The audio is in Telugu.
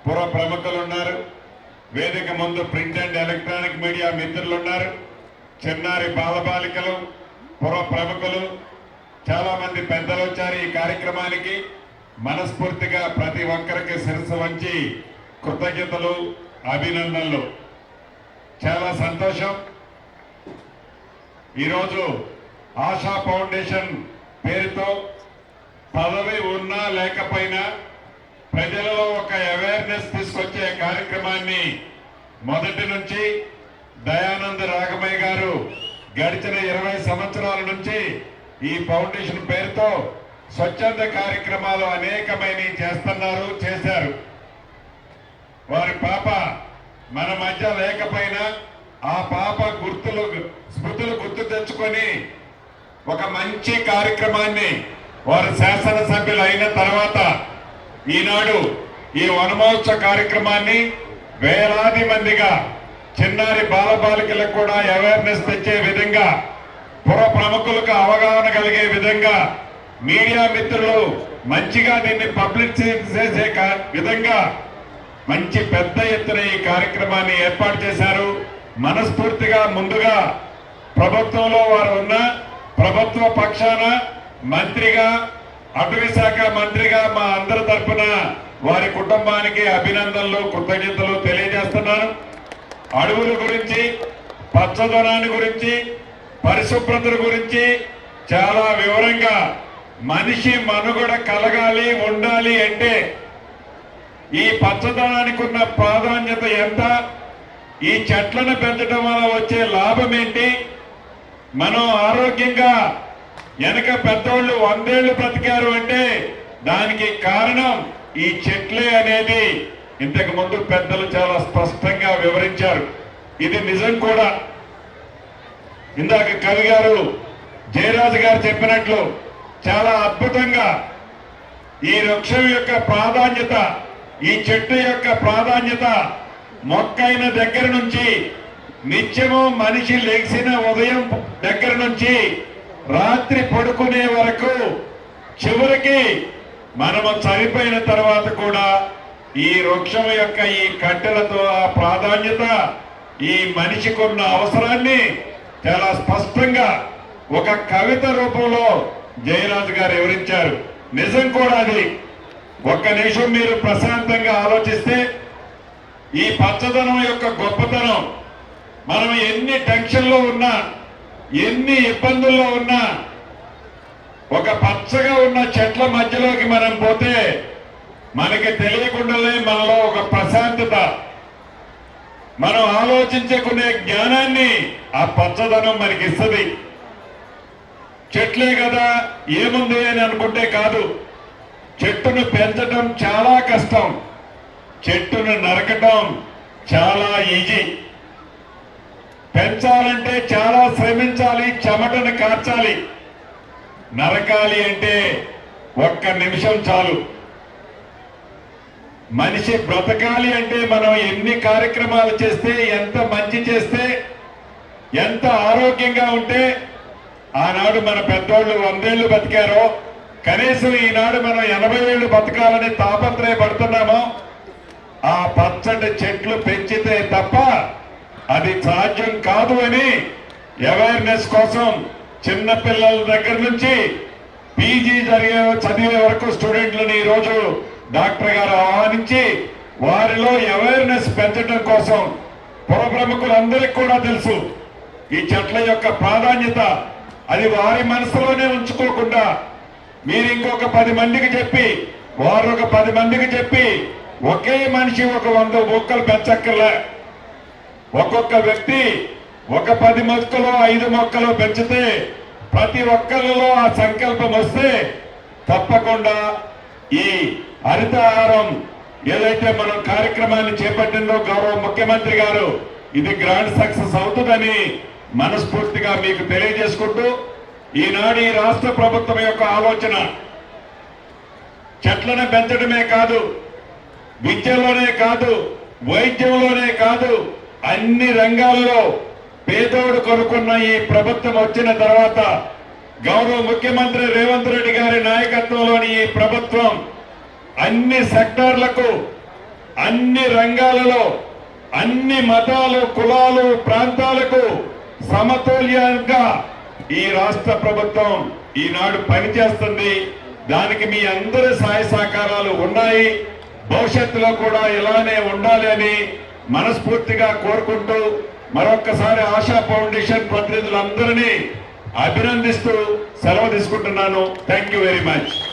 పుర ప్రముఖులు ఉన్నారు, వేదిక ముందు ప్రింట్ అండ్ ఎలక్ట్రానిక్ మీడియా మిత్రులు ఉన్నారు, చిన్నారి బాలబాలికలు, పుర ప్రముఖులు, చాలా మంది పెద్దలు వచ్చారు ఈ కార్యక్రమానికి. మనస్ఫూర్తిగా ప్రతి ఒక్కరికి శిరస్సు వంచి కృతజ్ఞతలు, అభినందనలు. చాలా సంతోషం. ఈరోజు ఆశా ఫౌండేషన్ పేరుతో పదవి ఉన్నా లేకపోయినా ప్రజలలో ఒక అవేర్నెస్ తీసుకొచ్చే కార్యక్రమాన్ని మొదటి నుంచి దయానంద రాఘమయ్య గారు గడిచిన 20 సంవత్సరాల నుంచి ఈ ఫౌండేషన్ పేరుతో స్వచ్ఛంద కార్యక్రమాలు అనేకమైన చేశారు. వారి పాప మన మధ్య లేకపోయినా ఆ పాప స్మృతులు గుర్తు తెచ్చుకొని ఒక మంచి కార్యక్రమాన్ని వారు శాసనసభ్యులు అయిన తర్వాత ఈనాడు ఈ వనమహోత్సవ కార్యక్రమాన్ని వేలాది మందిగా చిన్నారి బాలబాలికలకు కూడా అవేర్నెస్ తెచ్చే విధంగా, పుర ప్రముఖులకు అవగాహన కలిగే విధంగా, మీడియా మిత్రులు మంచిగా దీన్ని పబ్లిసిటీ చేసే విధంగా మంచి పెద్ద ఎత్తున ఈ కార్యక్రమాన్ని ఏర్పాటు చేశారు. మనస్ఫూర్తిగా ముందుగా ప్రభుత్వంలో వారు ఉన్న ప్రభుత్వ పక్షాన మంత్రిగా, అటవీ శాఖ మంత్రిగా మా అందరి తరఫున వారి కుటుంబానికి అభినందనలు, కృతజ్ఞతలు తెలియజేస్తున్నాను. అడవుల గురించి, పచ్చదనాన్ని గురించి, పరిశుభ్రత గురించి చాలా వివరంగా మనిషి మనుగడ కలగాలి, ఉండాలి అంటే ఈ పచ్చదనానికి ఉన్న ప్రాధాన్యత ఎంత, ఈ చెట్లను పెంచడం వల్ల వచ్చే లాభం ఏంటి, మనం ఆరోగ్యంగా వెనక పెద్దోళ్ళు 100 ఏళ్లు బ్రతికారు అంటే దానికి కారణం ఈ చెట్లే అనేది ఇంతకు ముందు పెద్దలు చాలా స్పష్టంగా వివరించారు. ఇది నిజం కూడా. ఇందాక కవి గారు, జయరాజు గారు చెప్పినట్లు చాలా అద్భుతంగా ఈ వృక్షం యొక్క ప్రాధాన్యత, ఈ చెట్టు యొక్క ప్రాధాన్యత మొక్కైన దగ్గర నుంచి నిత్యము మనిషి లెగిసిన ఉదయం దగ్గర నుంచి రాత్రి పడుకునే వరకు, చివరికి మనము చనిపోయిన తర్వాత కూడా ఈ వృక్షం యొక్క ఈ కట్టెలతో ఆ ప్రాధాన్యత, ఈ మనిషికి ఉన్న అవసరాన్ని చాలా స్పష్టంగా ఒక కవిత రూపంలో జయరాజు గారు వివరించారు. నిజం కూడా అది. ఒక్క నిమిషం మీరు ప్రశాంతంగా ఆలోచిస్తే ఈ పచ్చదనం యొక్క గొప్పతనం, మనం ఎన్ని టెన్షన్లో ఉన్నా, ఎన్ని ఇబ్బందుల్లో ఉన్నా ఒక పచ్చగా ఉన్న చెట్ల మధ్యలోకి మనం పోతే మనకి తెలియకుండానే మనలో ఒక ప్రశాంతత, మనం ఆలోచించుకునే జ్ఞానాన్ని ఆ పచ్చదనం మనకి ఇస్తుంది. చెట్లే కదా ఏముంది అని అనుకుంటే కాదు. చెట్టును పెంచడం చాలా కష్టం, చెట్టును నరకటం చాలా ఈజీ. పెంచాలంటే చాలా శ్రమించాలి, చెమటను కార్చాలి. నరకాలి అంటే ఒక్క నిమిషం చాలు. మనిషి బ్రతకాలి అంటే మనం ఎన్ని కార్యక్రమాలు చేస్తే, ఎంత మంచి చేస్తే, ఎంత ఆరోగ్యంగా ఉంటే ఆనాడు మన పెద్దోళ్ళు 100 ఏళ్లు బతికారో, కనీసం ఈనాడు మనం 80 ఏళ్లు బతకాలని తాపత్రయపడుతున్నామో, ఆ పచ్చటి చెట్లు పెంచితే తప్ప అది సాధ్యం కాదు అని అవేర్నెస్ కోసం చిన్నపిల్లల దగ్గర నుంచి పీజీ చదివే వరకు స్టూడెంట్లని ఈరోజు డాక్టర్ గారు ఆహ్వానించి వారిలో అవేర్నెస్ పెంచడం కోసం పుర ప్రముఖులందరికీ కూడా తెలుసు ఈ చెట్ల యొక్క ప్రాధాన్యత. అది వారి మనసులోనే ఉంచుకోకుండా మీరు ఇంకొక 10 మందికి చెప్పి, వారు ఒక 10 మందికి చెప్పి, ఒకే మనిషి ఒక 100 మొక్కలు పెంచక్కర్లే. ఒక్కొక్క వ్యక్తి ఒక 10 మొక్కలు 5 మొక్కలు పెంచితే ప్రతి ఒక్కరిలో ఆ సంకల్పం వస్తే తప్పకుండా ఈ హరితహారం ఏదైతే మనం కార్యక్రమాన్ని చేపట్టిందో గౌరవ ముఖ్యమంత్రి గారు, ఇది గ్రాండ్ సక్సెస్ అవుతుందని మనస్ఫూర్తిగా మీకు తెలియజేసుకుంటూ, ఈనాడు ఈ రాష్ట్ర ప్రభుత్వం యొక్క ఆలోచన చెట్లను పెంచడమే కాదు, విద్యలోనే కాదు, వైద్యంలోనే కాదు, అన్ని రంగాల్లో పేదోడు కొనుక్కున్న ఈ ప్రభుత్వం వచ్చిన తర్వాత గౌరవ ముఖ్యమంత్రి రేవంత్ రెడ్డి గారి నాయకత్వంలోని ఈ ప్రభుత్వం అన్ని సెక్టార్లకు అన్ని రంగాలలో అన్ని మతాలు కులాలు ప్రాంతాలకు సమతుల్యంగా ఈ రాష్ట్ర ప్రభుత్వం ఈనాడు పనిచేస్తుంది. దానికి మీ అందరి సహాయ సహకారాలు ఉన్నాయి. భవిష్యత్తులో కూడా ఇలానే ఉండాలి అని మనస్ఫూర్తిగా కోరుకుంటూ మరొక్కసారి ఆశా ఫౌండేషన్ ప్రతినిధులందరినీ అభినందిస్తూ సెలవు తీసుకుంటున్నాను. Thank you very much.